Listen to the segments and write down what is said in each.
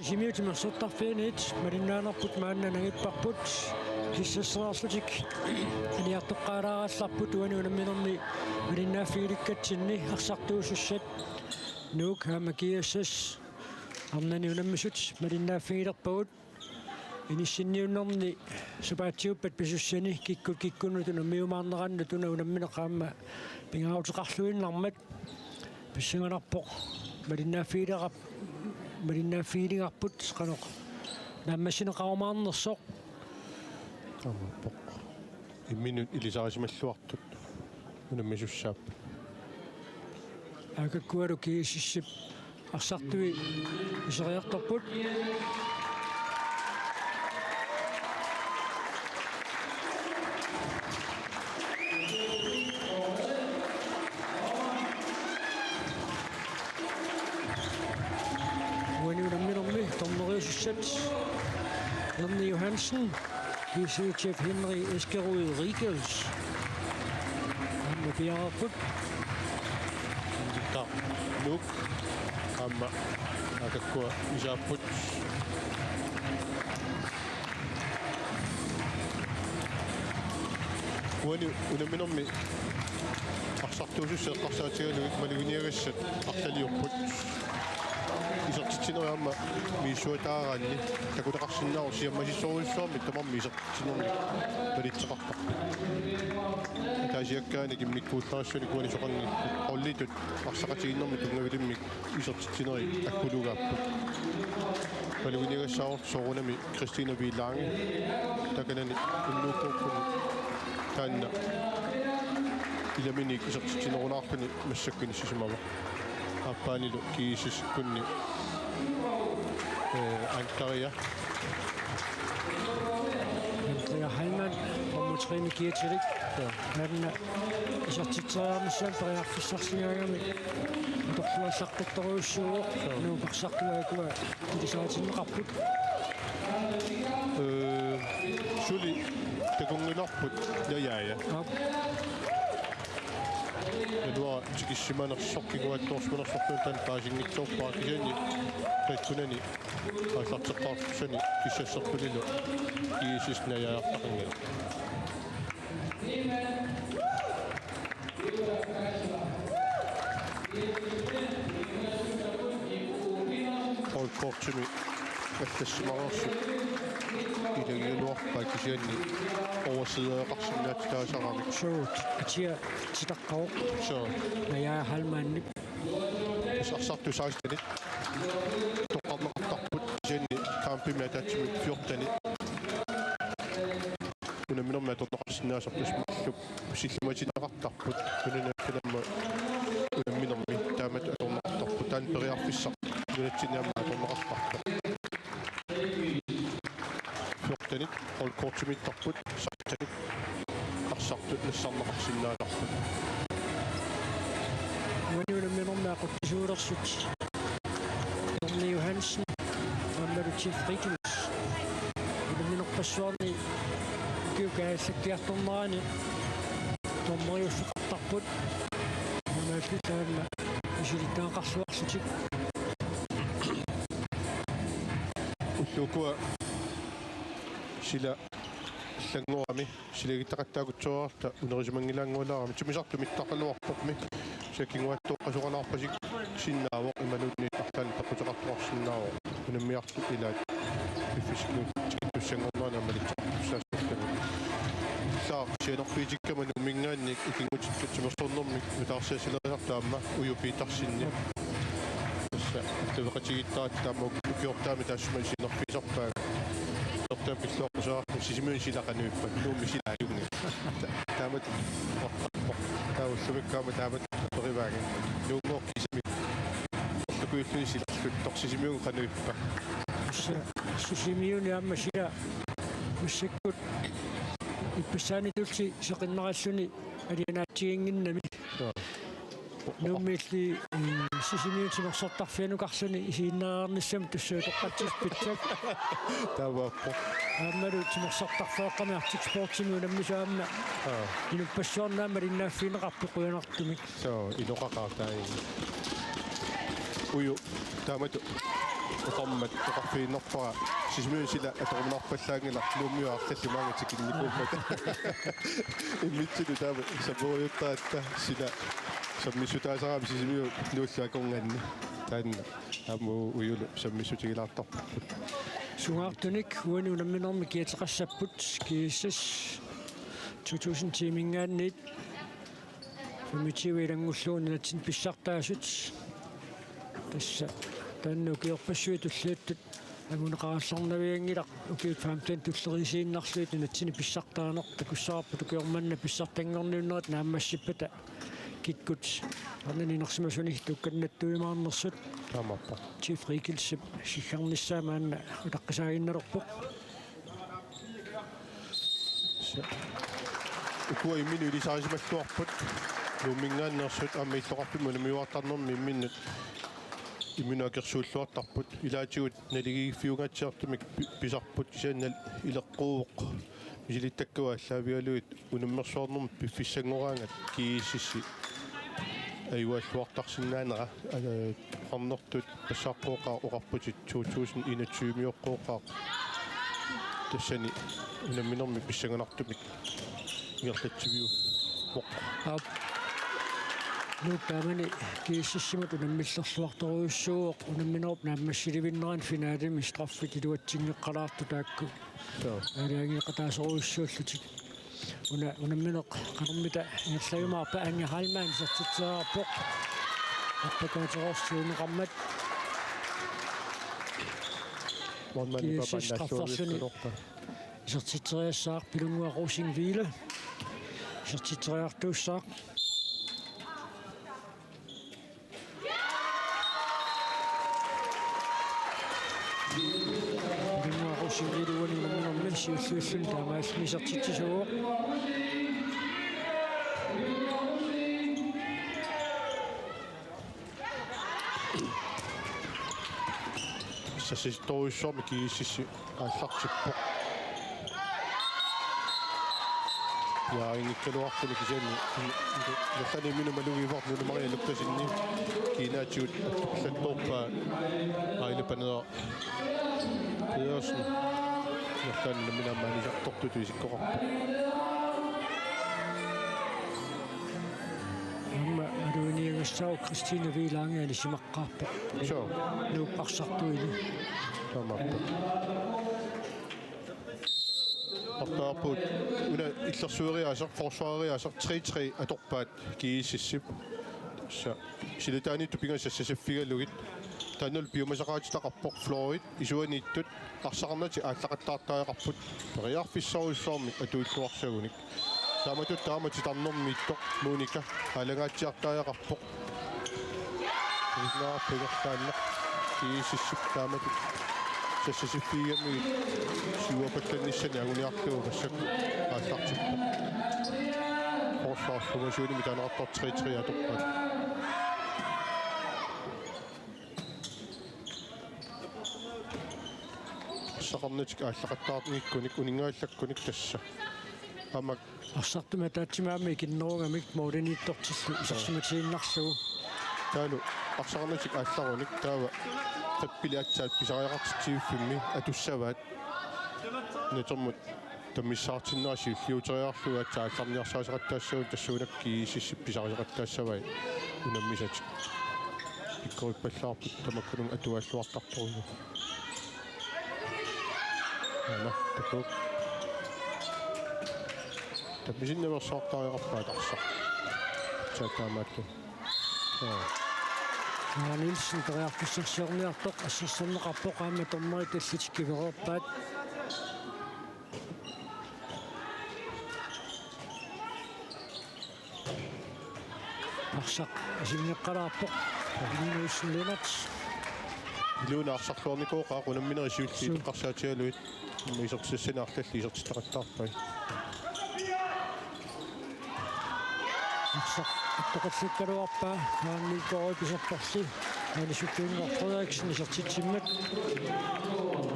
Sisimiuti marsuttarfiinit malinnaanarput maannanagipparput kissasserarlutik aniartoqqaalaarallarput uanuunamminermi malinnaaffigilikkatinni arsartuusussat nuuk haamakiassas arnani unammisut malinnaaffigilerpagut inissinniunnerni supaatiuppat pisussani kikkunutuna miumaarnerannu unammineqaamma pingaarutiqarluinnarmat pissinganarpoq malinnaaffiiligarput qanoq naammassineqarumaarnersoq qamappoq imminut ilisarisimalluartut unammisussaap akakkualu kiississip arsartui iseriartorput Janne Johansen, vice-chef Henry Eskerud Riegels. Han må bjerre på. Da, nuk, amma, akakua, isaput. Uani, unamminermi, arsartuusussat qarsaatigaluit maluguniagassat арталиорпут исертитсинериарма миссуатаараанни такутеқарсиннаару сиаммасиссоруйссуарми тамарми исертитсинерми палитсеқарпа таасиаккаани киммиккуулларассуни куани соқангит оллитут арсақатигиннерми тунгавилиммик исертитсинери аккулугааппут малугунигассаарор сорунами Кристина Виланге таканани уллууккууккуни таанна иламиник исертитсинерунаарпани массаккини сисимава аппаанилу киисис кунни Ankaria Halman promotrine Kircherik han isartitsaarmissaan periarfissarsigaagami torluassartattoruussuuq nuupersartuaakua tilisaatinneqarput suli takungilarput yayaaya Edwa tikissimaanersorkiguattorsmanersortuun tan paasingitsoorpaakisani qittunani aasarteqqaartussani kissassertulilu kiisisnayaartaqangila olkortumi attassimarersu ilagiluarpaakisani oversideaqarsinnaatitaasarami shoot atia titaqqaruq so nayaa halmaanni sarsartu saastani toqqarneqartarput jenni kaampimaataatsimik 14 unamminermi atorneqarsinnaasartusmullup sillumatинеқартарпут унанаккаламма унамминерми таамат аторнеқартарпут таан периарфиссақ унатсинаама аторнеқартарпут 14 олкортимиттарпут сартани арсартут нассарнеқарсинааларпут унамминермаақуттисуулерсут Janne Johansen Chief Riegels унамминерпассуарни киукааллаккиарторнерани тормериуссеқартарпут унааллутаама исилиттаақарсуарсутик уллукуа сила иллангуарами силагиттақаттаагутсуарта унерисимангилаангуулаарами тумисартумиттақалуарпоқми сакингуаттоққасоқалаарпасик синнаавоқ ималуунни артаани тақутеқартуарсиннаавоқ унаммиартут илаат фискнут туссангорнаана малитсартуссаассуттами саа сианерфиитиккама нумингаанник икингутиттутсимерсорнэрмик утаарсиасилериартаама уюпиитарсинни тасса тавеқатигиттаат таамаа укиортаами таассума синерфисарпаа Dr. Pislor, Sisimiun silaqanuippat nuummi silaajugni taamat taullumikkaama taamat torivaagi nuungoorkisimi ortukuulluni silarlut torsisimiun qanuippa Sisimiun yaamma sila missakkut ippissaanitulsi seqinnaralluni alianaatiginginnami nuummiilli Sisimiun simersortarfianukarsuni isiinnaarnissam tussuutoqqatsispitsak taavaappo аммалу тимерсартарфеэкками артик спортими унаммисаамна инуппассуарнаама линнааффинеқарпу қуянартумик соо илоқақартаи уйу таамату uqarmat uqarfiinnerpara sisimiun sila atorunarpallaangila luummiuarlallimaangatik innikuummat immitsilu taama saporiuttaatta sila sammissutaasaraami sisimiu nuullaakornganni taanna aamu uyulu sammissutigilaartarpa Sungaartunik uani unamminermi kiateqassapput kiissas 2000-timingaannit фимичивилангуллуун натсин писсартаасут тасса таанну киорпассуи туллиаттут агунеқарассарнавиангилақ укиут фаамтан туллерисииннарлуит натсини писсартаанер такуссаарпу тукиорманна писсартангорниуннерат нааммассиппата киккут арнининерсимасуни тукканнаттуимаарнерсут таамаппа чифрикилсип сиггарниссаамаанна утаққисаагинналерпоқ укуа иммину илисаасималлуарпут лумингааннерсут аммииллоқарпиму намиуартарнерми имминнут иммунуакерсууллуартарпут илаатигут налигигиффиунгатсиартумик писарпут кисааннал илеққууоқ мисилиттаккуа аллаавиалуит унаммерсуарнерми пиффиссангораангат кииссисси айуаллуартарсиннаанера қарнертут пассаарпооқаа оқарпутит 2021 миоққооқаа тассани унамминерми писсанганартумик иерлатсивиу ап нуутаамани кииссиссимат унаммиллерлуарторуйуссууоқ унамминеруп нааммассиливиннеран финаалими страффит илуатсингеққалаарту таакку алиагиқатаасоруйуссууллутик унамминеқ қармита иерлагимаарпа ангахалмаан сертитсеарпоқ аппакаатерорсуунеқармат монмани папаннассуулиттунорпа сертитсериассаар пилунгуа русингвиле сертитсериартууссаар сингилуани нэрмэрмэл сиуллуиллун таамаалми сертитсисуо сасисторуйссуарми кииссисси ааллартиппо яаиниккалуартуни кисаани нэллани минумалугивар нунумариа луктасинни кинаатигут аттуплатторпаа айлапанера пиерсен нэллани минамаанисартортуту исиккоқарпа амма алуиниагассау Кристина Вилангаани симаққарпа соо нууппарсартуили тамаппа артаапут уна иллерсуериаасер форсуариаасер 3-3 аторпаат кииссиссип са силутаани тупингассассаффигалугит танул биомасақаатитақарпоқ флорид исуанииттут арсақарнати ааллақаттаартаеқарпут периарфиссоруссуарми атуиллуарсагуник тааматут таамати тарнэрмииттоқ муника алагаатсиартаеқарпоқ иснаа пегертаанна кииссиссип тааматут сассаффигами сиуапалланниссани агуниартуу массакку ааллартиппо форсуарсумасууними таанеқартар 3-3 аторпаат сақарнатик ааллақаттаарниккуник унингааллаккуник тасса амак арсартума таатсимаами киннерунгамик мооденииттортиллу исарсиматииннарсугу таану арсақарнатик аалларуник таава қаппилиатсаат писариақартитсиуффимми атуссаваат нетермут таммиссаартиннааси лиутериарлугаат таалларниарсаасеқаттаассагут тассуунак киисиссип писариақаттаассавай унаммисатик иккориппаллаарпут тамаккунун атуааллуартарторугу ана такоп таммисиннаверсаартариақарпаат арсақ чатаамаатту Нилсен периарфиссерсиорниартоқ ассерсернеқарпоқ аама торнери таллитик киверерпаат арсақ асимнеққалаарпоқ агинуиссинлунат илуна арсарлуарникооқаа qunammineri siulliiteqqarsaatialuit мисерсиссинаарлалли исертиттақаттаарпай арсақ аттоқалликкалуарпаа нааннииккорой писерпарси алисуккуингорториаксин исертитсиммат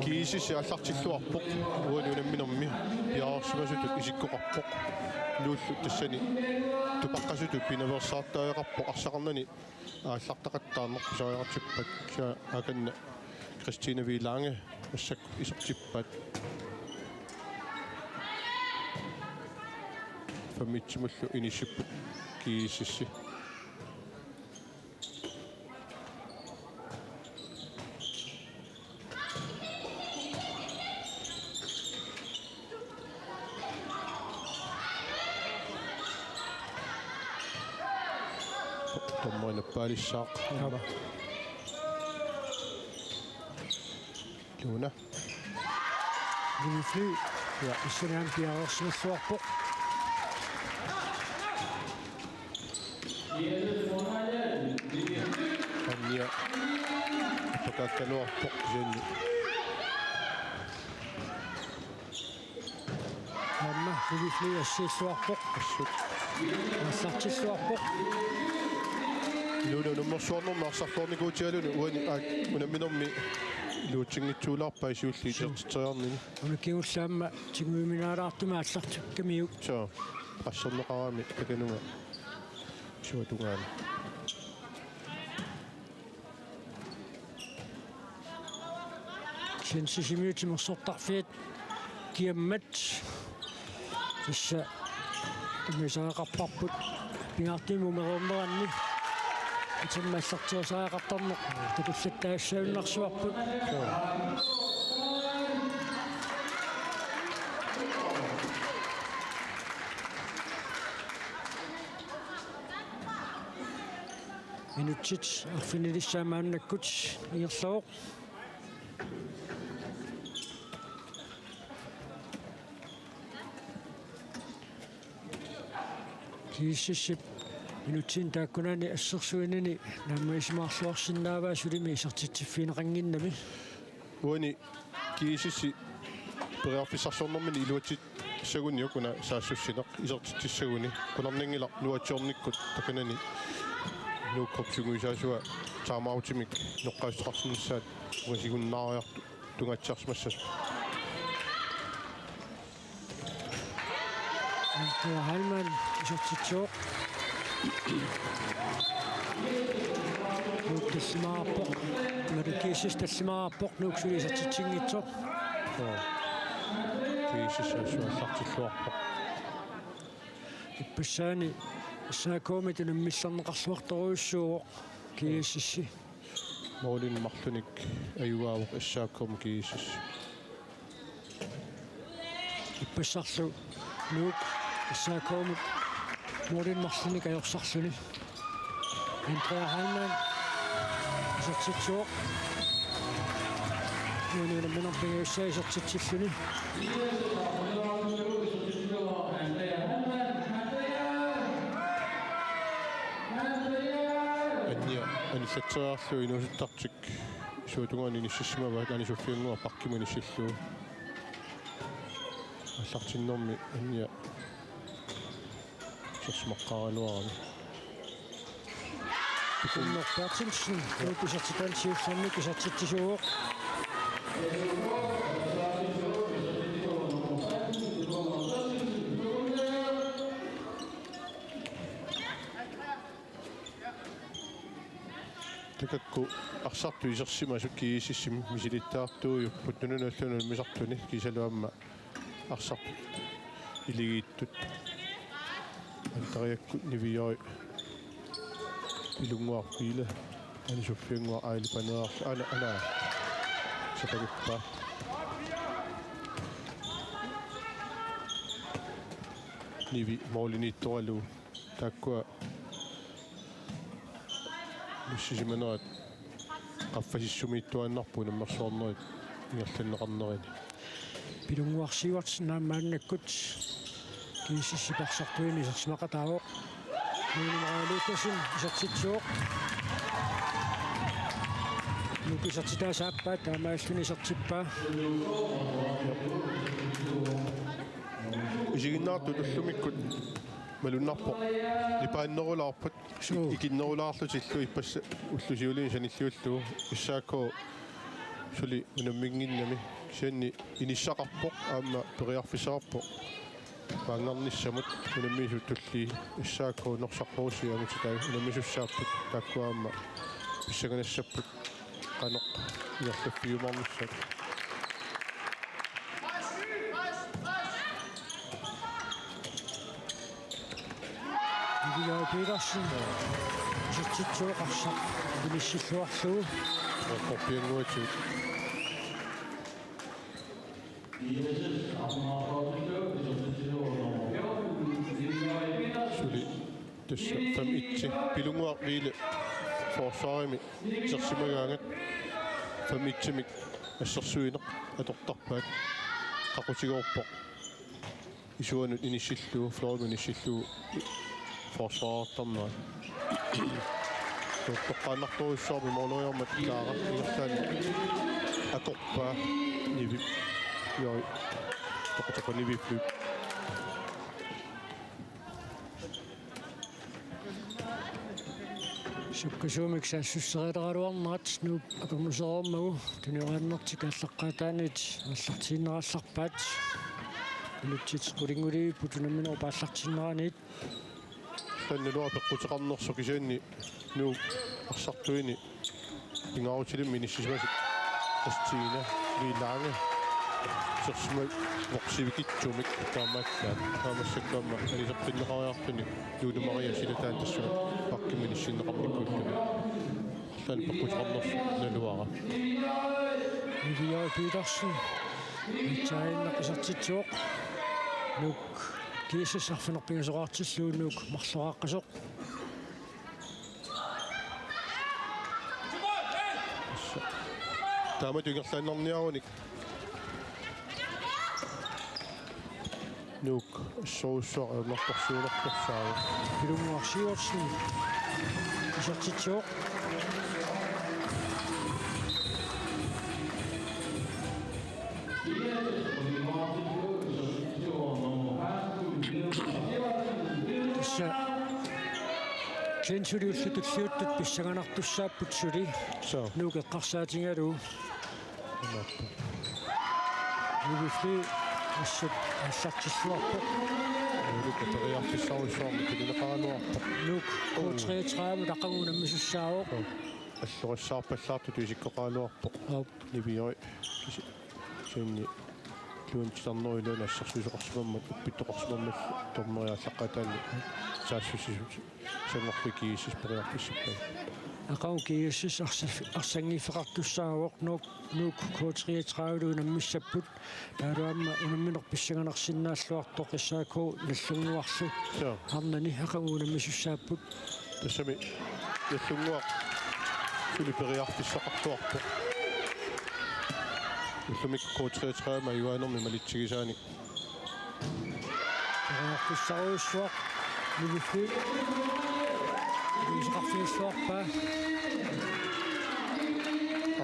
киисисси аллартиллуарпоқ уанунамминерми пиаарсимасутут исиккоқарпоқ нууллу тассани тупаққасуту пинаверсаартаеқарпоқ арсақарнани ааллартақаттаарнер писариартиппак аканна Christine V. Lange ассак исертиппат фамитсимуллу инисиппут киисисси томмана палиссаақ ява Luna. Vinifly ja issanaam piarersnassuarpoq Annia. Pakakkaluarpoq jenni. amma vinifly assissuarpoq Assut. assartissuarpoq Luna nummersuarnerma arsarluornikuutialuni uani unamminermi luutsingitsuularpa isuulli tertiteriarnini. unikigullaamma tigmiminaalaartuma аллартук камиук So. Qassarneqarami takanunga. Suatungaani. синсисимиутимерсортарфиат киаммат тасса тумисаақарпарпут пингаартиму меруумеранни итиммассартиусаақартарнеқ такуллаттаассауннарсуарпут минутсит арфинилиссаамааннаккут иерлавоқ кииссиссип минутсин тааккунани ассерсуинани наамаисимаарлуарсиннааваа сулими исертитсиффинеқангиннами Uani kiisissi periarfissarsornermini iluatsit saguniukuna saassussineq isertitissaguni qunarningila nuatiornikkut takanani nuukkopsuguisaasua taamaarutimik noqqaustaqarsinnissaat uasigunnaariartu tungatsiarsmassas антаа халман исертитсооқ нуттассимаарпоқ марикиисис тассимаарпоқ нууксули исертитсингитсоқ kiisissaassuallартиллуарpoq иппассаани саакоомит наммиссарнеқарлуарторуйуссууоқ кииссисси moolin marlunik ajuaavoq issaakkom kiisis иппассарлу нуук саакоомит моринмарлуник аёрсарлуни антаа халман исертитсооқ нуунуна минерпингиуссаа исертитсиллуни annia anissatserarlu inusuttartik suutungaani nississimavat anisuffiunngua parkimuni silluu аллартиннэрми анния сэрсмаққарануарами пикуннерпаатсинсин нуукисертитансиуссарник исертитсисууоқ такакку арсарту исерсима суккиисиссим мисилиттаартууйуппут нунуналлуну мисартуни кисалуамма арсарту илигииттут антариаккут нивиой илунгуарпиила анисуффиунгуар аилипанеарлу ана сапагуппа ниви моолинитторалу таккуа нуссисиманерат qaffasissumииттуаннарпу наммерсуорнерит ингерланнеқарнерини пилунгуарсиуарт наамааннаккут кииссиссипарсартуини исерсимақатаавоқ нуунимаалуутасин исертитсууоқ нукисертитаасааппаат таамааллуни исертиппаа исигиннаарту туллумиккут малуннарпоқ ипааннерулаарпут икиннерулаарлутиллу иппасса уллусиулини саниллиуллу иссаакко сули унаммингиннами сианни иниссақарпоқ аама периарфисаарпоқ паангарниссамут унаммисут тулли иссаакко норсарпорусиамутитаа унаммисуссааппут тааккуаама писсаганассаппут qanoq inerlaffiumarnissat Ивиа Петерсен ситситсуоқарсақ илиссиллуарлугу qorpianguatsuut suli tassa fam itsi pilunguarriile forsarimi sersimagaangat fam itsimik ассерсуинеқ аторторпаат қақутигоорпоқ исуанут инissilluu флорим инissilluu forsvaartarmaa тоққааннарторуссуарми моолориормат таара игерлаани аторпаа ниви йой тоққатоқ нивифлу суккасуумик саассуссерилераруарнаат нууп акумусероормагу туниорааннартик аллаққаатаанит аллартииннералларпаат илутсит qulinguli putunamminor paallartinneranit таннилуа пеққутеқарнерсу кисаанни нуу арсартуини пингаарутилим миниссисмасик қастиина вилаанга серсимак воксивикитсумик таамааллаат таамассаккаама алисеққиннеқариартуни юулумария силатаан тассуна паккиминиссиннеқарниккуллуни сан пеққутеқарнерсу налуара Ивиа Петерсен итсаиннақисартитсуоқ нук кисассарфинерпигасоқартиллуунук марлорааққасоқ таамат югерлааннарниаруник нук соуссуа норторсуунерторсаава пилунгуарсиуарсин исартитсуоқ Kensuriullutullиуттут писсаганартуссааппут сули нуукеққарсаатингалу нивифли ассут ассартиллуарпо нукатериартиссаруссуарми килинеқарануарпо нук коотриатрааму тақагунаммисуссаавоқ аллорассаарпаллаарту туисиккоқаануарпо нивиой синни туунтисарнеруилуна ассерсуисоқарсимаммат уппиттоқарсимаммал торнериаллаққатаани саассусисут сангорпикииссис периартиссаппа акаукииссис арсангифеқартуссаавоқ нук коотриатраавлуна миссаппут таалуамма унамминер писсаганерсиннааллуартоқ иссааку наллунгуарлу арнани акагунаммисуссааппут тассами яллунгуа сули периартиссақартуарпо уллумик коотриатраама юаанерми малитсигисааник периартиссаруйссуақ нивифли исеқарфииллуарпаа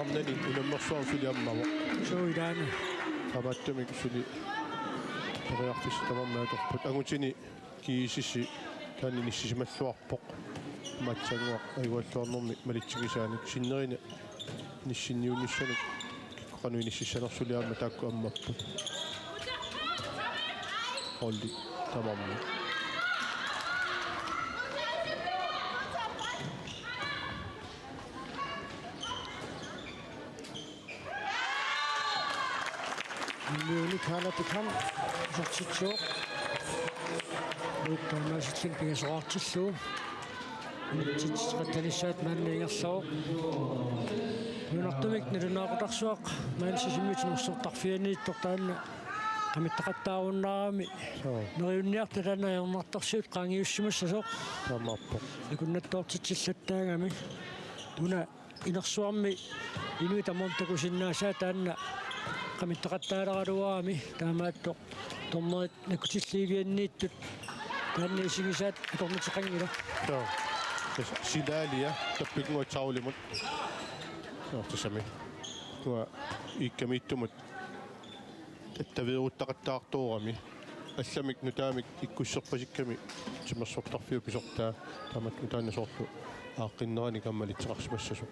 арнани унаммерсуар сулиаммава суилаана таматтамик сули периартиссатамармааторпут агутини киисисси таани ниссисималлуарпоқ матсангуа айгуаллуарнерми малитсигисааник синнерина ниссинниунниссаник киккоқануи ниссиссанерсулиаама таакку аммаппут олли тамарми Милли канатикам сартитсуоқ нуктаанасиллин пигасоқартиллуу титсиқатталиссаат маанниингерлоо нунартумик налунаақутарсуақ маансисиммитимерсортарфианииттор таанна qamittaqattaarunnarami neriunniartalaneriornartorsuut qaangiussimassasooq тамарпо икуннаттоортитсиллаттаагами туна инерсуарми инуитамортакусиннаасаа таанна qamittaqattaaleraluarami таамаатто торнерит накутиллиивианнииттут таанниисигисаат аторнитеқангила силаалия таппикуатсаулимут тасами туа иккамииттумут аттавируттақаттаартуурами алламик нутаамик иккуссерпасикками тимерсортарфиу писортаа таамат нутааннасоорлу ааққиннерани каммалитсеқарсимассасу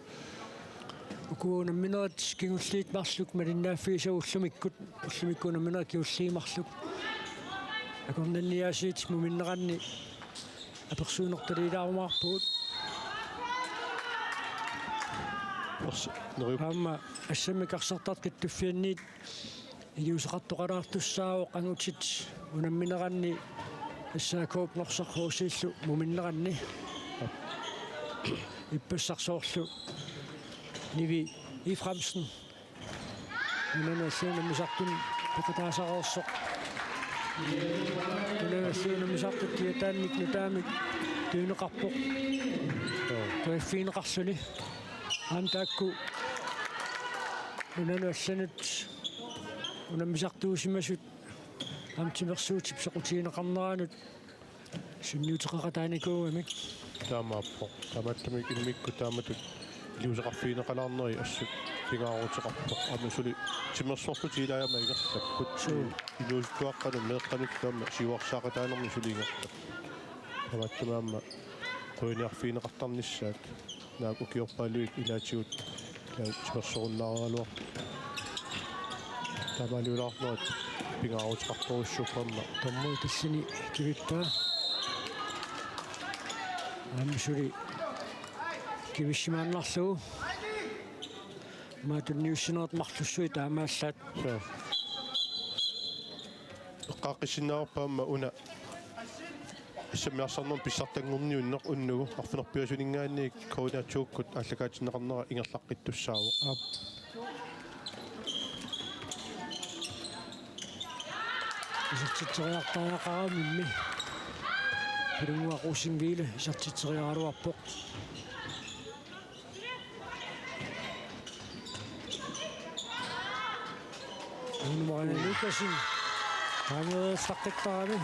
укуунамминерат кигуллиит марлук малиннааффигиса уллумиккунамминера киуллиимарлук акорнанниаасиит муминнеранни аперсуунерталилаарумаарпуут نريب Amma assamikarsartart kittufianniit igiusaqartoqalaartussaawo qangutit unammineranni assaakuupnersorruusiillu muminneranni ippassarsoorlu nivi i Fremsen unanassuunammisartun piqataasaqorsoq unanassuunammisartut tiataannik nutaamik tuineqarpoq tuaffiineqarsuli амтаакку унануассанут унаммисартуусимасут амтимерсуутип сеқутиинеқарнеранут сунниутеқақатааникууамик таамааппо таматтамик иммикку тааматут илиусеқарфиинеқалаарнери ассут пингаарутеқарпоқ амусули тимерсорлу тилааяма игерлаппут илиусуаққану меэққануттаама сиуарсаақатаанерми сулингерта таматтамаама қуиниарфиинеқартарниссаат наак укиорпаалуик илаатигут тимерсоруннааралуар тамалиулаарнерат пингаарутеқарторуссууппаама томмой тассини кивиппаа амсули кивиссимааннарлугу маатунниуссинерат марлуссуи таамааллаат эққааққиссинаарпаама уна исэмиарсарнер писсартангорниуннеқ уннугу арфунерпиасунингаанник координаатууккут ааллакаатиннеқарнера ингерлаққиттуссааву исертитсериартаақарамимми пилунгуақуссингииле исертитсериаралуарпоқ унумаранилукасин таамаасаққиттарами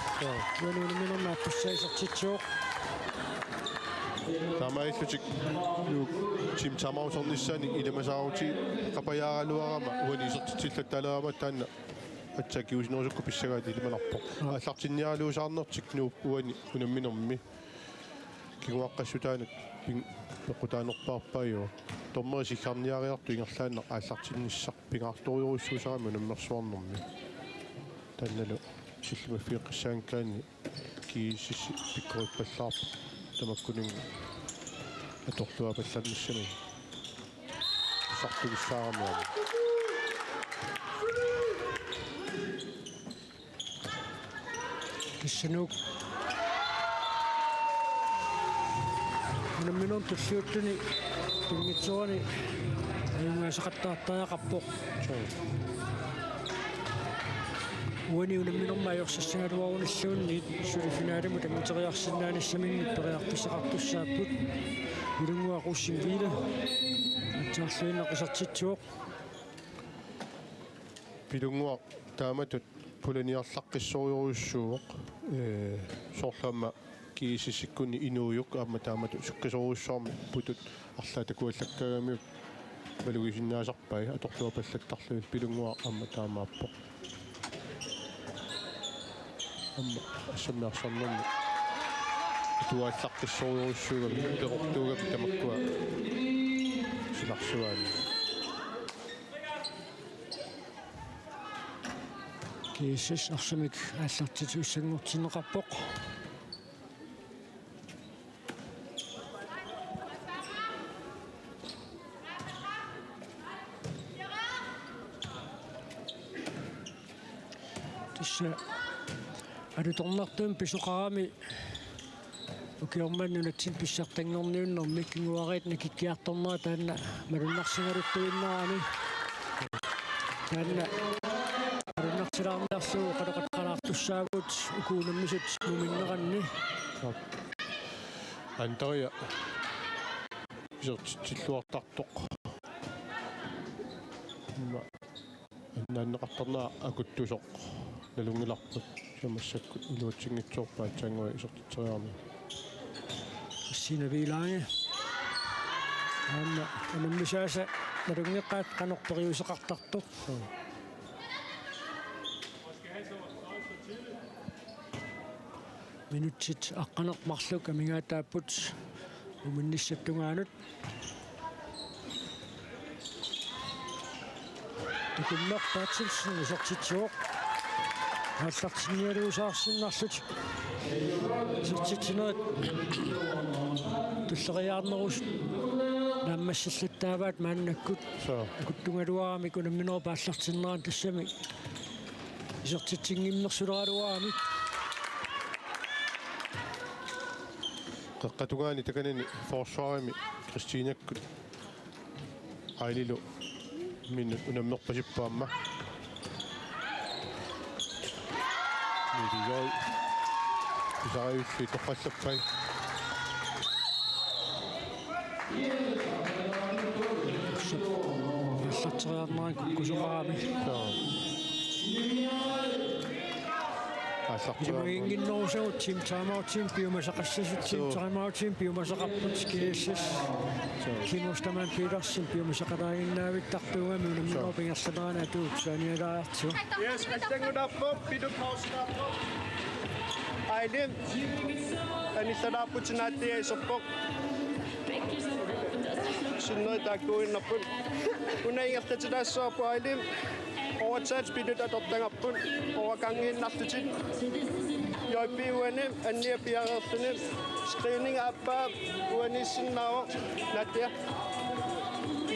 уануунаминернааппассаисертитсуоқ таамаиллутик ю тим тамаусорниссаани иламасаарути қапаяаралуарама уанисертитсиллатталаама таанна атсакиусинерусукку писсагаат илималарпо аллартинниаралуусаарнертик нууп уани унамминерми кигуаққассутаанат пеқутаанерпаарпаио томмери сиккарниариарту ингерлааннеқ ааллартинниссақ пингаарториуруссуусарами унаммерсуарнерми танналу силлимаффиэққиссаанкаани киисисси пиккориппаллаарпа тамаккунин аторлуа палланниссани сартугиссаарамиами киссанук унамминер туллиуттуни пингитсуани аюнгасақаттаартаақарпоқ уани унамминерма аёрсассагалуаруниллуунни сулифинаалиму тангитериарсинааниссаминни периартуссақартуссааппут илунгуақуссингииле атсаарлуинеқисартитсуоқ пилунгуа тааматут пуланиарлаққиссориуруссууоқ соорлаама киисиссиккуни инууюк аама таамату суккасоруссаарми путут арлаатакуаллаккагамиук малугисиннаасарпай аторлуа паллаттарлуит пилунгуа аама таамааппо аама ассамиарсарнерми туааллаққиссориуруссуугами перортуугами тамаккуа силарсуаани киисис арсамик ааллартитуиссангортинеқарпоқ тисса алуторнартуун писоқарами укиорманнунатсин писсартангорниуннэрми кигуариитна киккиарторнера таанна малуннарсигалуттуиннерами таанна малуннартилаарниарсуу қалеқаққалаартуссаагут укуунаммисут муминнеранни антерия жертиллуартартоқ аннааннеқарторнаа акуттусоқ налунгиларпут самассаккут илуатсингитсуорпаа таангуа исертитсериарми синавилаанги аама анаммисааса налунгеққаат канорпериусеқартартоқ минутсит аққанермарлук амигаатааппут уминниссаттунгаанут тукуммер патсилсин исертитсуоқ аллартинниалуусаарсиннарлут ситситинерит туллериаарнерус наммассаллаттааваат мааннаккут акуттунгалуарами кунамминоо пааллартиннеран тассами исертитсингиммерсулераалуарами qeqqatugaani takanani forsvarimi Kristiinakkut aililu minut unammerpasippaamma nivigoi isariulli toqqallappai аллартериарнеран куккусоqaami Имингиннерусагут тим таймаутим пиумасақассасут тим таймаутим пиумасақарпут скиассас кимустаман пилерсин пиумасақалаагиннаавиттарпиугами унамминоо пингерсалерана туут сааниалаартиу Yes, qallangulappo piduqorsinarpo Ailin anisalaaputinaattiaiserpoq sinnoi taakkuinnerput unaingertatilaassarpu Ailin overtalspidut atortangarput overkangiinnartutit joippiuani anniapiareertuni screening appaa uanissinnaavo natia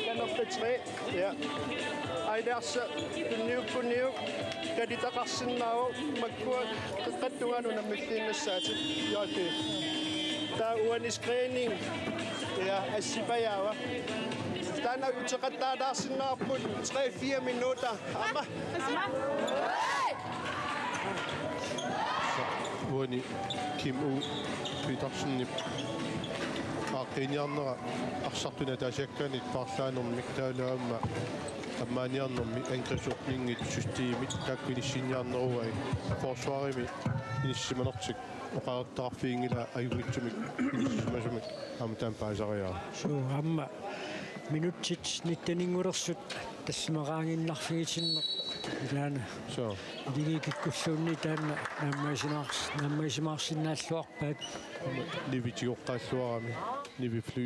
kanertatri ja aidarsa tunniuppuniu kaditaqarsinnaavo makkua qeqqattugaanu nammilliinnassaati joippi taa uani screening ja assipajaawa Tana utaqattaadaarsinnaarput 3-4 minutter. Amma. uani Kim U Petersen aqiniarnera arsartuna taasiakkanit parlaanermik taalaamma ammaaniarnermi angrisorningit systeemit taakpinissiiniarneruai forsvarimi inissimanertik oqaartaarfiingila ayuitsumik inissimasumik amtaan paasariaa су амма минутсит ниттанингулерсут тассимараангиннарфигитинне илаана so дигикиккуллуунни таанна наммаисимаарсиннааллуарпаат livitigoqqaalluarami livifly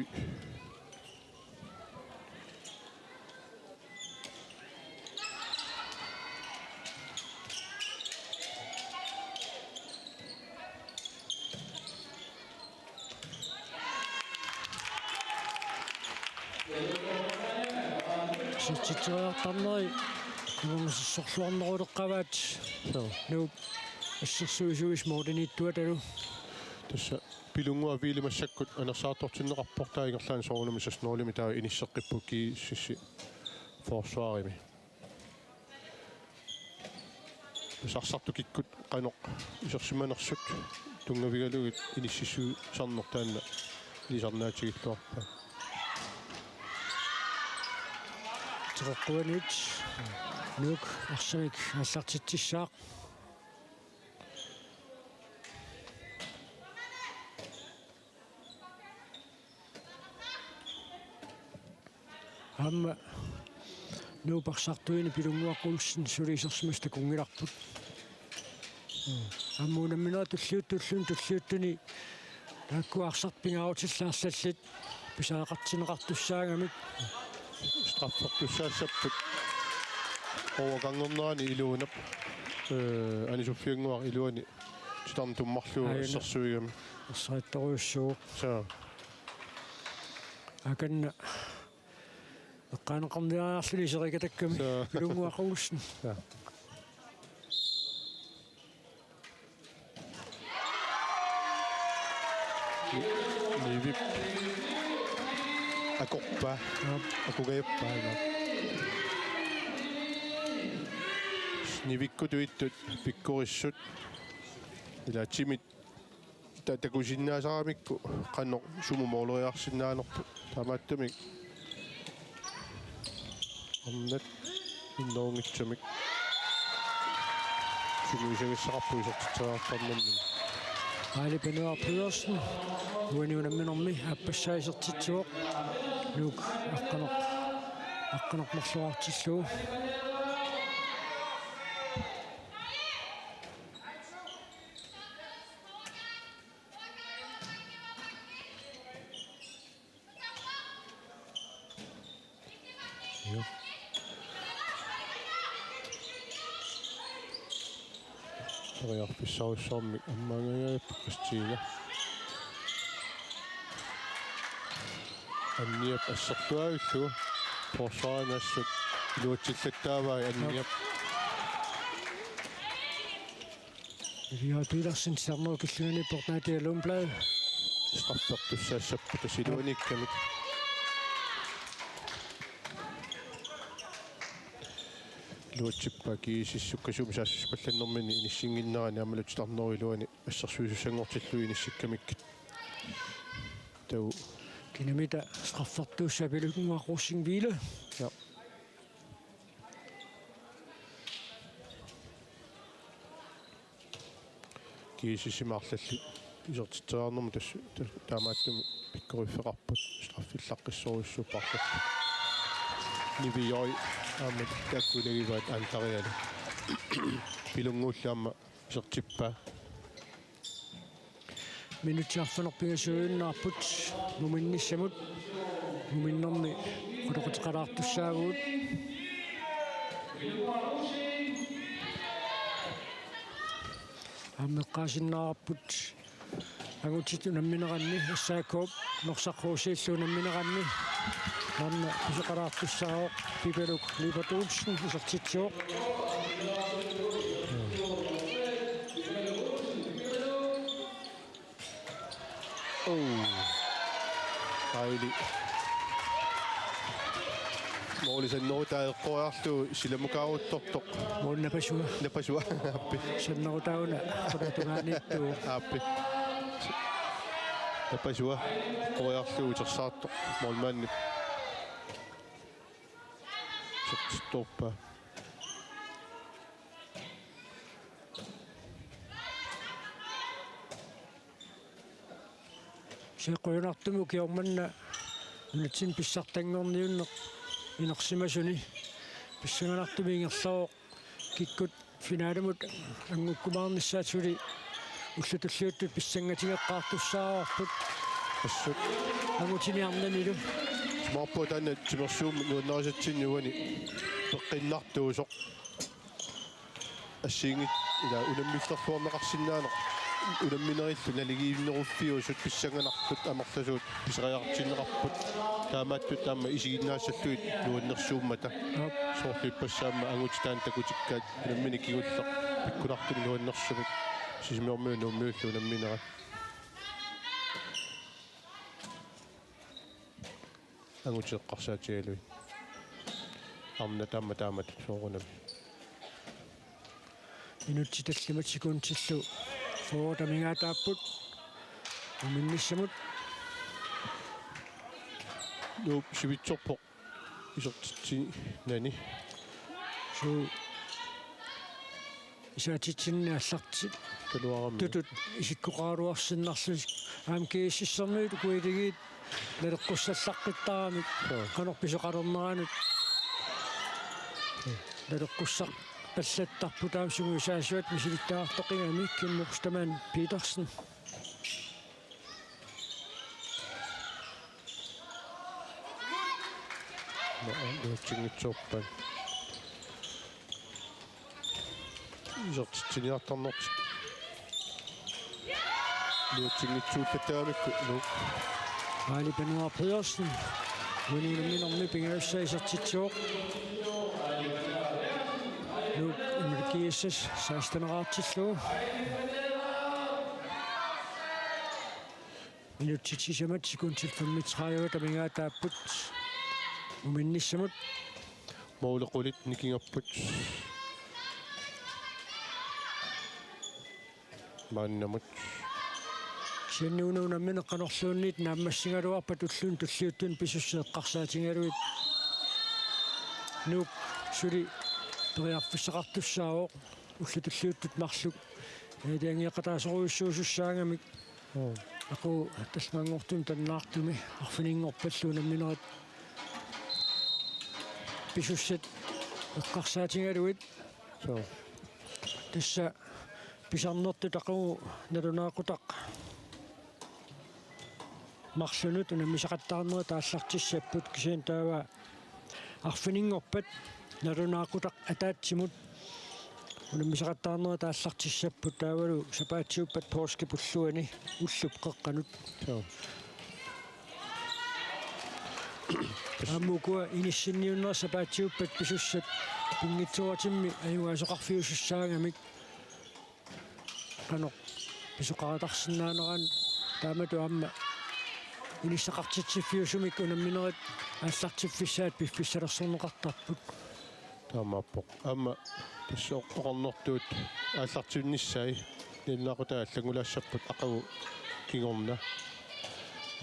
ситситсериартарнери кумангиссорлуарнерулеққаваат нуу ассерсуисуис моодениттуа талу тасса пилунгуа вилимассаккут анерсаартортиннеқарпортаагерлаан соорунами саснерлими таа иниссеққиппуки сисси форсуарими писарсартукиккут қаноқ исерсиманерсут тунгавигалугит иниссисуу сарнертаанна илисарнаатигиллуарпа теққуанит нук арсамик аллартитсissaaq амма нуупарсартуини пилунгуаққулсин сулисерсимаста кунгиларпут аммуунамминаа туллиуттуни тааккуарсарпингаутиллаарлаллит писаақартинеқартуссаагамик straffortussaassapпут overgangernerani iluunap anisuffiunguar iluani titarntummarluu assersuigami ассариттаруйуссуу saa аканна эққаанеқарниаарлуни серикатакками пилунгуаққулсин nivip akorpa akugajappaanga nivikkutuittut pikkurissut ila timit takusinnaasaaramikku qannoq sumumorleriarsinnaanerpu taamaattamik onnat innoongitsamik sumuisagissaqarpu isortitsaartarnammi Aili Benoit Pedersen уаниунамминерми аппассаисертитсуоq нук аққанеқмарлуартиллуу Riarpissarussaarmik ammaangagaappa Kristiina anniap assertuagullu forsaarinaassut iluutillattaavai anniap Vi har Petersen samler killuni portaatialumblad. straffertussaassappata siluanikkamik luutsippa kiisissukasum saassupallannermini inissinginnerani amalutarnoriluani assarsuusussangortillu inissikkamik tau Kinamita straffertussaapilunga Rossingville. ja kiisissimaarlalli isortiteraarnermu taamaattumi pikkorifferarput straffillaqissoruissuuparlallu nivioi aamma takkulegivaat antariali pilunguullaamma isortippaa Minutiarfanerpigasuunnaarput numinnissamut numinnermi quluqutiqalaartussaaguut аммеққаасиннаараппут агутиту намминеранни ассааккоп норсаққуусииллу намминеранни манна писеқалаартуссаавоқ пипелук либатуутсн исертитсуоқ Aili Moolisen noutaeqqoarlu silamukaaruttortoq muunapasua napasua appi sannerutauna qulatugaanittu appi napasua qoarlu utersaartoq moolmaanni stoppa seqquinartumu kiormanna unatsin pissartangorniunneq inersimasuni pissanganartumi ingerlooq kikkut finaalamut angukkumaarnissaatuli уллутуллиуттут писсангатигеққартуссаарпут assut агутиниарнамилу смарпутана тимерсуум нуаннерисатсиннуани пеққиннартуусоқ ассиингит ила унаммиллерфуарнеқарсинаанеқ унамминериллу налигииннеруффиусут писсанганартут амерласуут писериартиннеқарпут таамааттут таама исигиннаассаллуит нуаннерсууммата соорлиппассаама агутитаан такутиккаат унаммини кигуллеқ пиккунартуни нуаннерсумик сисмиормуун уммиуллу унамминера агутеққарсаатигалуи арна таамат соорунам инутситаллиматсикуунтиллу фоотамигаатааппут уминниссамут нуу сивитсорпо исертитси нани суу исаатитсинни аллартит талуарами тутут исиккоқааруарсиннарлу амкииссермиут куилигиит налеққуссаллаққиттарамик канорписоқалернеранут налеққуссақ паллаттарпу таамсугу исаасуат мисилиттаартоқингами кинмукстаман Petersen нуутсингитсуорпан исертитсиниартарнерти нуутсингитсууллаттаамикку нуу Али Benoit Pedersen вининаминерми пингаассаисертитсуоқ nu иммикииссас саастанераартиллуу минутситсисамат секундсил 35 тамигаатааппут уминниссамут моулеқулит никингерпут мааннамут сианнуунуунамминеққанерлуунниит нааммассингалуарпа туллуун туллиуттун писуссеэққарсаатингалуит нук сули периарфиссақартуссаавоқ уллутуллиуттут марлук эдиангиэққатаасоруйуссуусуссаангамик аку талмангортум таннаартуми арфинингорпаллуунамминерат писуссет эққарсаатингалуит со тасса писарнерту тақу налунаақутақ марлунут унаммисақаттаарнера тааллартиссаппут кисиан таава арфинингорпат налунаақутақ атаатсимут унаммисақаттаарнера тааллартиссаппут таавалу сапаатсиуппат порски пуллуани уллуп қеққанут аммукуа иниссинниуннера сапаатсиуппат писуссат пингитсуатимми аюгаасоқарфиусуссаагамик канеқ писоқаратарсинаанеран таамату амма иниссақартитсиффиусумик унамминерит ааллартиффиссаат пиффиссалерсорнеқартарпут таамааппоқ амма тассооққорнортуут ааллартиунниссай ниннаақутаа аллагулаассаппут ақаву кигорна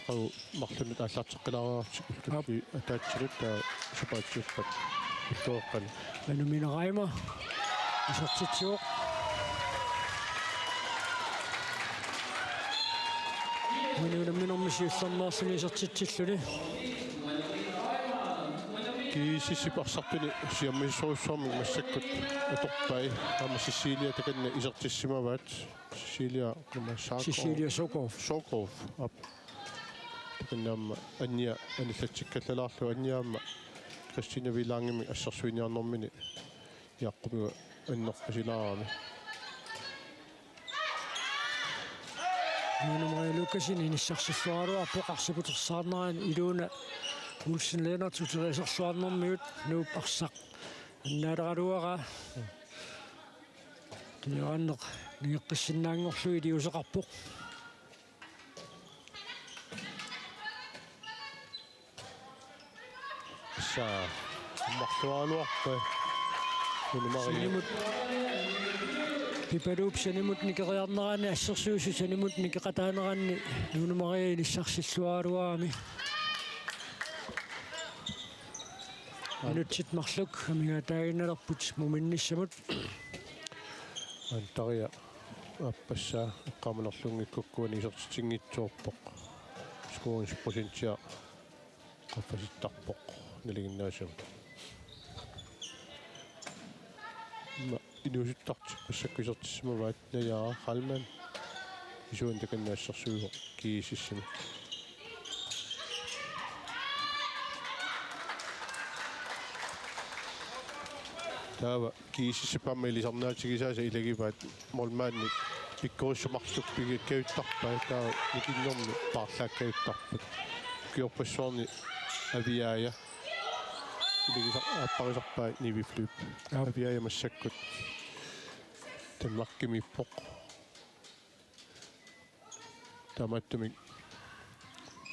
ақаву марлунут ааллартеққилаараартик атаатсилут таа супаатсиуппат иттооққани ануминерайма исертитсиоқ минунамминэрмисиуллернаарсими исертитсиллуни кисисипарсартуни сиаммисоруссуармик массаккут аторпай аама Сисилия таканна исертиссимаваат Сисилия кумассаақо Сисилия Соков ап таканнаама анниа аниллатсиккаллалаарлу анниаама Кристина Вилангими ассерсуиниарнэрмини яаққумига аннерпасилаарами минумай лукасин иниссарсиллуаруар пеқарсипутерсаарнеран илуна улсин ленат утерисерсуарнэрмиут нууппарсақ аннаалералуара тиааннеқ ниеққиссиннаангорлу илиусеқарпоқ saa марлуаалуарпа минумари пипалуп санимут никериарнерани ассерсуусу санимут никеқатаанеранни нунумари илиссарсиллуаалуарами анутсит марлук амигатаагинналерпут муминниссамут антария аппассаа эққаманерлунгиккуккуани исертитингитсуорпоқ скуунс процентиа qaffasittарпоқ налигиннаасамут ма инуусуттарти пассаккисертиссимаваат наяа халман исуун таканнаассерсуусо киисиссими таава киисиссипаама илисарнаатигисааса илагиваат молмаанник пиккориссумарлук пигаккавиттарпаа таа никиннэрми paarlaakkavittарпут киорпассуарни авиая илигисар аппарисарпаа нивифлуп авиая массаккут тамларкимиппоқ таматтумик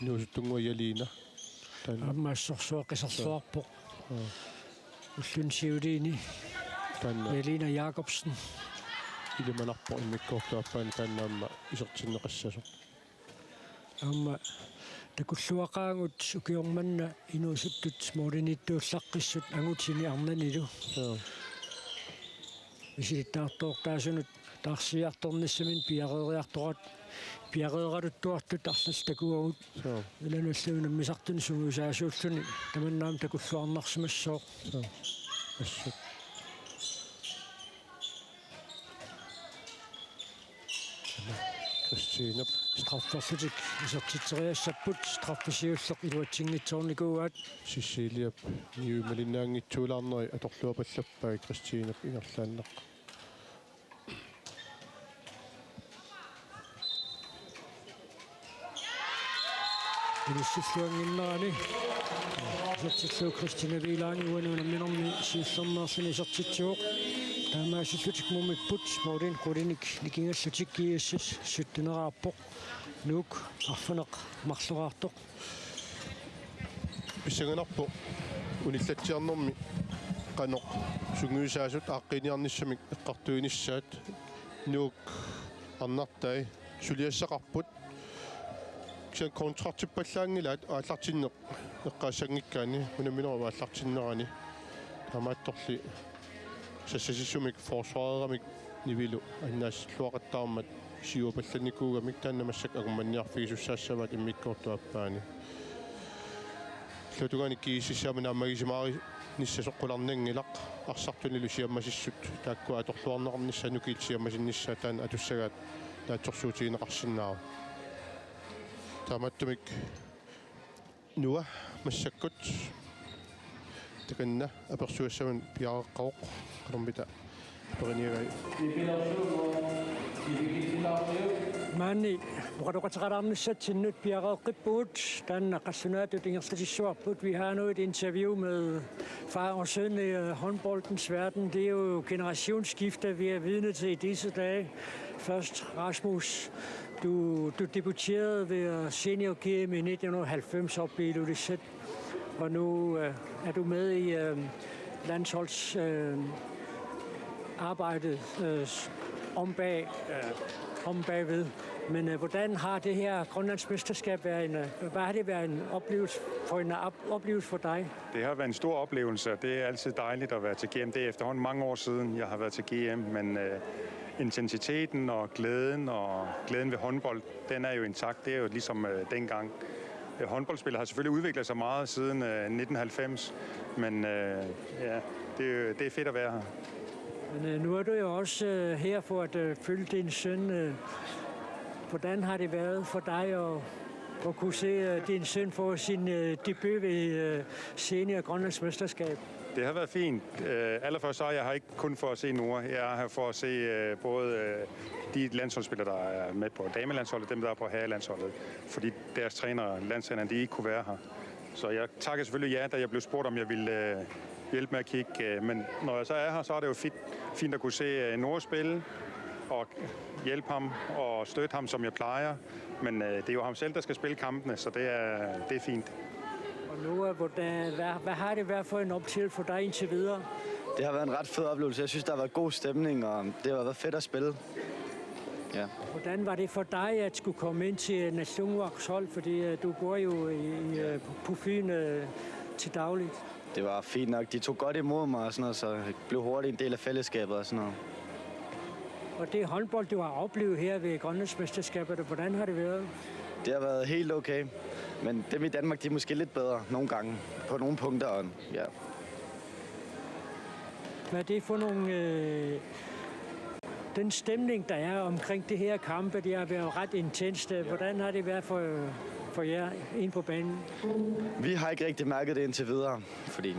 нуусуттунгуа ялиина аммаассорсуаққисарлуарпоқ уллун сиулини танна Елина Jakobsen илиманарпо иммиккоортуаппаан тааннаама исертиннеқассасо амма такуллуақаангут укиорманна инуусуттут мооринитtuullаққиссут агутини арнанилу исилиттаартоортаасунут таарсиарторниссамин пиареериарторат пиареералуттуартут арлал такуагут илануллуунам мисартун сумусаасууллуни таманнаам такуллуарнарсимассоо ассут Кристина страфферсутик исертитсериассаппут страффисиуллеқ илуатсингитсоорникууаат Сисилиап ниумалиннаангитсуулаарнери аторлуапаллаппаа Кристинап ингерлааннақ илиссиллуангиннерани исертиллуу Кристина Вилаани уануунамминерми сиуллернаарсини исертитсуоқ таамаасиллутик мумиппут моорин qulиник никингаллутик киассас суттунераарпоқ нук арфанеқ марлугаартоқ писсаганарпо униллатсиарнэрми канеқ сунгуисаасут ааққиниарниссамик эққартуиниссаат нук арнартай сулиассақарпут кисан контрактиппаллаангилаат ааллартиннеқ эққаассангиккаани унаминерава ааллартиннерани тамаатторли сассасиссумик форсуарерамик нивилу аннаасслуақаттаармат сиуапалланикуугамик тааннамассак агумманниарфигисуссаассаваат иммиккоортуаппаани лутугаани кииссисаамана аммагисимаари ниссасоққуларнангилақ арсартунилу сиаммасиссут тааккуа аторлуарнеқарнissaа нукиилсиаммасиннissaа таан атуссагаат таатсорсуутиинеқарсиннаава тааматтумик нуа массаккут таканна аперсуассаман пиареққавоқ қармита перинеrai Mani, muqaluqataqalarnissat sinnut piaqeqqipput taanna qassunaatut ingersatissuarput. Vi har nu et interview med far og søn i håndboldens verden. Det er jo generationsskifte, vi er vidne til i disse dage. Først Rasmus, du debuterede ved Senior GM i 1990 op i Ilulissat, og nu er du med i landsholdsarbejdet om bagved. Men hvordan har det her Grønlands mesterskab været hvad har det været en oplevelse for dig? Det har været en stor oplevelse, og det er altid dejligt at være til GM. Det er efterhånden mange år siden, jeg har været til GM, men intensiteten og glæden ved håndbold, den er jo intakt. Det er jo ligesom dengang. Håndboldspillet har selvfølgelig udviklet sig meget siden 1990, men ja, det er fedt at være her. Men nu er du jo også her for at følge din søn. Hvordan har det været for dig at kunne se din søn få sin debut ved Senior Grønlands mesterskab? Det har været fint. Allerførst så er jeg her ikke kun for at se Nora. Jeg er her for at se både de landsholdsspillere, der er med på damelandsholdet, dem, der er på herrelandsholdet. Fordi deres landstrænere, de ikke kunne være her. Så jeg takker selvfølgelig ja, da jeg blev spurgt, om jeg ville hjælpe med at kigge. Men når jeg så er her, så er det jo fint at kunne se Nora spille og hjælpe ham og støtte ham, som jeg plejer. Men det er jo ham selv, der skal spille kampene, så det er fint. Og nu, hvad har det været for en optælling for dig indtil videre? Det har været en ret fed oplevelse. Jeg synes, der har været god stemning, og det har været fedt at spille. Ja. Hvordan var det for dig at skulle komme ind til Nationwaks hold? Fordi du går jo på Fyn til dagligt. Det var fint nok. De tog godt imod mig og sådan noget, så jeg blev hurtigt en del af fællesskabet og sådan noget. Og det håndbold, du har oplevet her ved Grønlands mesterskabet, hvordan har det været? Det har været helt okay. Men dem i Danmark, de er måske lidt bedre nogle gange. På nogle punkter, og ja. Hvad er det for nogle... den stemning, der er omkring det her kampe, det har været ret intenst. Hvordan har det været for jer inde på banen? Vi har ikke rigtig mærket det indtil videre, fordi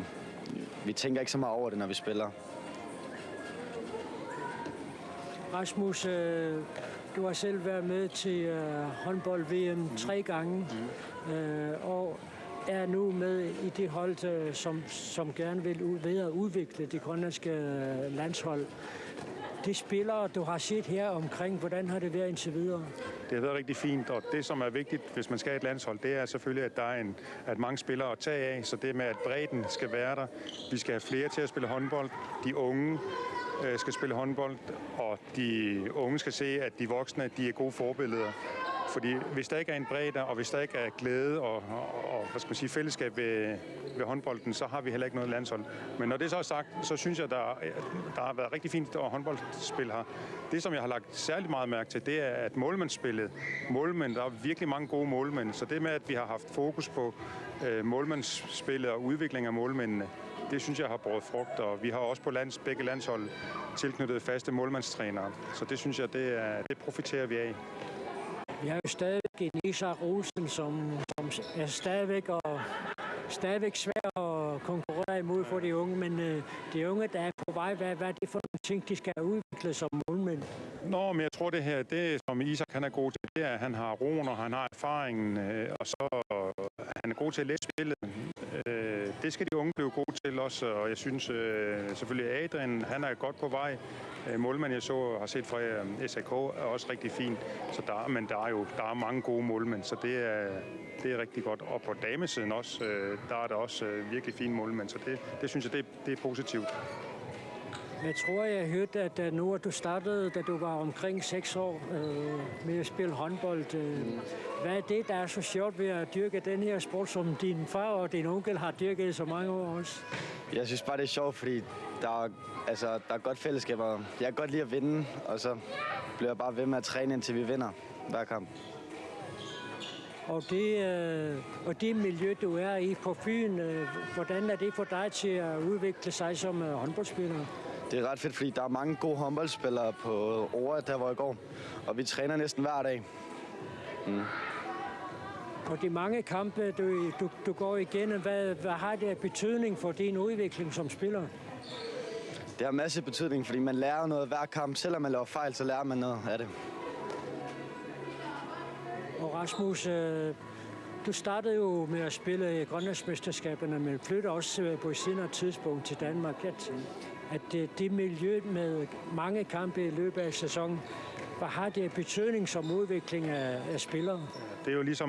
vi tænker ikke så meget over det, når vi spiller. Rasmus, du har selv været med til håndbold-VM 3 gange, og er nu med i det hold, som gerne vil udvikle det grønlandske landshold. De spillere, du har set her omkring, hvordan har det været indtil videre? Det har været rigtig fint, og det, som er vigtigt, hvis man skal have et landshold, det er selvfølgelig, at der er at mange spillere at tage af, så det med, at bredden skal være der. Vi skal have flere til at spille håndbold. De unge skal spille håndbold, og de unge skal se, at de voksne, de er gode forbilleder. Fordi hvis der ikke er en bredde, og hvis der ikke er glæde og hvad skal man sige, fællesskab ved håndbolden, så har vi heller ikke noget landshold. Men når det så er sagt, så synes jeg, der har været rigtig fint håndboldspil her. Det, som jeg har lagt særlig meget mærke til, det er, at målmandsspillet, der er virkelig mange gode målmænd. Så det med, at vi har haft fokus på målmandsspillet og udvikling af målmændene, det synes jeg har båret frugt, og vi har også på begge landshold tilknyttet faste målmandstrænere. Så det synes jeg, det profiterer vi af. Vi har jo stadigvæk en Isak Olsen, som er stadigvæk svær at konkurrere imod for de unge, men de unge, der er på vej, hvad er det for nogle ting, de skal udvikle som målmænd? Men jeg tror, det som Isak han er god til, det er, at han har roen, og han har erfaringen, og så han er god til at læse spillet. Det skal de unge blive gode til også, og jeg synes selvfølgelig, Adrian, han er godt på vej. Målmænd, jeg har set fra SAK, er også rigtig fint, men der er mange gode målmænd, så det er rigtig godt. Og på damesiden også, der er der også virkelig fine målmænd, så det synes jeg, det er positivt. Jeg tror, jeg hørte, at nu du startede, da du var omkring 6 år med at spille håndbold. Hvad er det, der er så sjovt ved at dyrke den her sport, som din far og din onkel har dyrket i så mange år også? Jeg synes bare, det er sjovt, fordi der er godt fællesskab, og jeg kan godt lide at vinde, og så bliver jeg bare ved med at træne, indtil vi vinder hver kamp. Og det miljø, du er i på Fyn, hvordan er det for dig til at udvikle sig som håndboldspiller? Det er ret fedt, fordi der er mange gode håndboldspillere på året, der hvor jeg går, og vi træner næsten hver dag. Og de mange kampe, du går igennem, hvad har det af betydning for din udvikling som spiller? Det har masse betydning, fordi man lærer noget hver kamp. Selvom man laver fejl, så lærer man noget af det. Og Rasmus, du startede jo med at spille i Grønlandsmesterskaberne, men flytter også på et senere tidspunkt til Danmark. At det miljø med mange kampe i løbet af sæsonen, hvad har det betydning som udvikling af spillere? Det er jo ligesom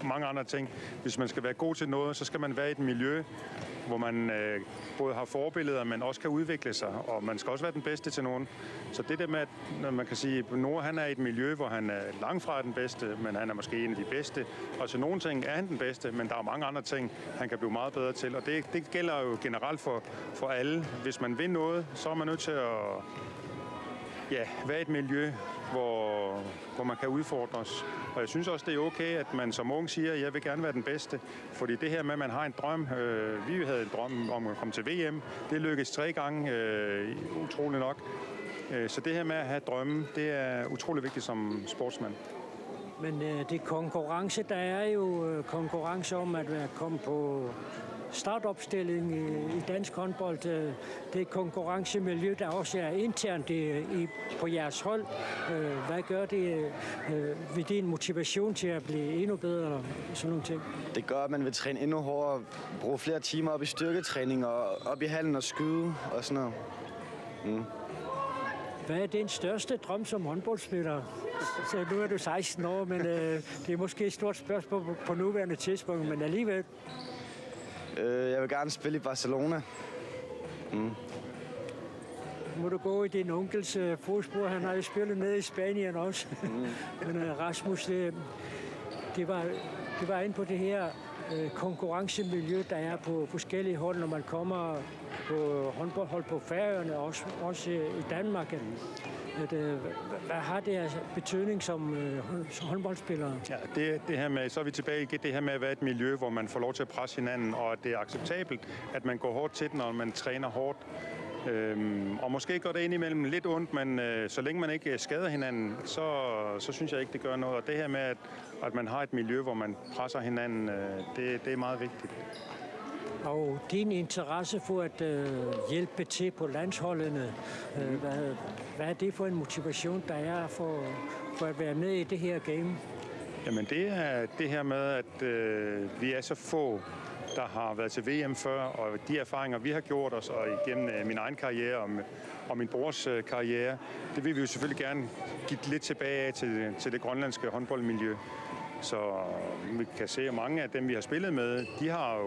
mange andre ting. Hvis man skal være god til noget, så skal man være i et miljø, hvor man både har forbilleder, men også kan udvikle sig, og man skal også være den bedste til nogen. Så det der med, at man kan sige, at Noah han er i et miljø, hvor han er langt fra den bedste, men han er måske en af de bedste. Og til nogle ting er han den bedste, men der er mange andre ting, han kan blive meget bedre til. Og det gælder jo generelt for alle. Hvis man vil noget, så er man nødt til at være i et miljø, hvor man kan udfordres. Og jeg synes også, det er okay, at man som ung siger, at jeg vil gerne være den bedste. Fordi det her med, at man har en drøm, vi havde en drøm om at komme til VM, det lykkedes 3 gange, utroligt nok. Så det her med at have drømme, det er utrolig vigtigt som sportsmand. Men det konkurrence, der er jo konkurrence om at komme på startopstilling i dansk håndbold. Det er konkurrencemiljø, der også er internt på jeres hold. Hvad gør det ved din motivation til at blive endnu bedre og sådan nogle ting? Det gør, at man vil træne endnu hårdere, bruge flere timer op i styrketræning og op i hallen og skyde og sådan noget. Mm. Hvad er din største drøm som håndboldspiller? Så nu er du 16 år, men det er måske et stort spørgsmål på nuværende tidspunkt, men alligevel. Jeg vil gerne spille i Barcelona. Mm. Må du gå i din onkels fodspor? Han har jo spillet ned i Spanien også. Men Rasmus, det var inde på det her konkurrencemiljø, der er på forskellige hold, når man kommer på håndboldhold på Færøerne, også i Danmark. Hvad har det af betydning som håndboldspiller? Ja, det her med, så er vi tilbage i det her med at være et miljø, hvor man får lov til at presse hinanden, og at det er acceptabelt, at man går hårdt til den, når man træner hårdt. Og måske går det ind imellem lidt ondt, men så længe man ikke skader hinanden, så synes jeg ikke, det gør noget. Og det her med, at man har et miljø, hvor man presser hinanden, det er meget vigtigt. Og din interesse for at hjælpe til på landsholdene, hvad er det for en motivation, der er for at være med i det her game? Jamen det er det her med, at vi er så få, der har været til VM før, og de erfaringer, vi har gjort os, og igennem min egen karriere og min brors karriere, det vil vi jo selvfølgelig gerne give lidt tilbage af til det grønlandske håndboldmiljø. Så vi kan se, at mange af dem, vi har spillet med, de har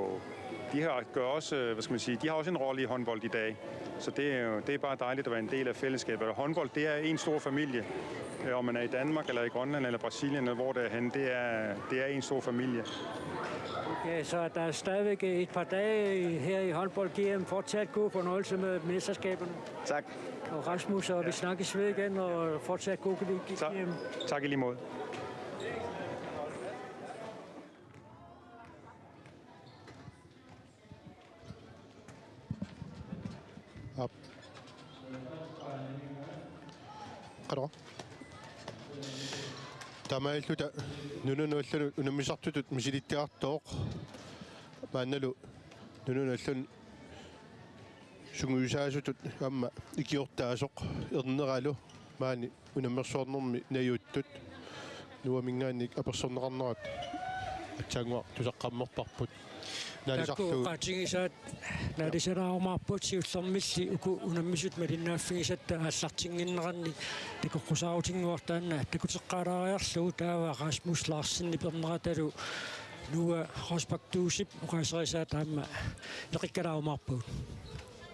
også en rolle i håndbold i dag. Så det er bare dejligt at være en del af fællesskabet. Og håndbold, det er en stor familie. Om man er i Danmark, eller i Grønland, eller Brasilien, eller hvor det er henne, det er en stor familie. Okay, så der er stadigvæk et par dage her i håndbold-GM. Fortsat god fornøjelse med mesterskaberne. Tak. Og Rasmus, og vi snakkes ved igen, og fortsat god GM. Tak i lige måde. Qara. Tamaalluta nununuallunu unammisartutut misilittiartooq maannalu nununuallun sunguusaasutut amma ikiortaasoq erneralu maani unammersuarnermi najuuttut nuamingaannik apersorneqarnerat atsaanguaq tusaqqammerparput Qatingisat naalisaraarmaarput siullermilli uku unammisut malinnaaffigisatta aallartinginneranni takoqqusaarutinguartaanna takuteqqaalaariarlugu taava Rasmus Larsen iperneratalu nuwa hospaktuusip uqaaserisaat aamma leqikkalaarmaarput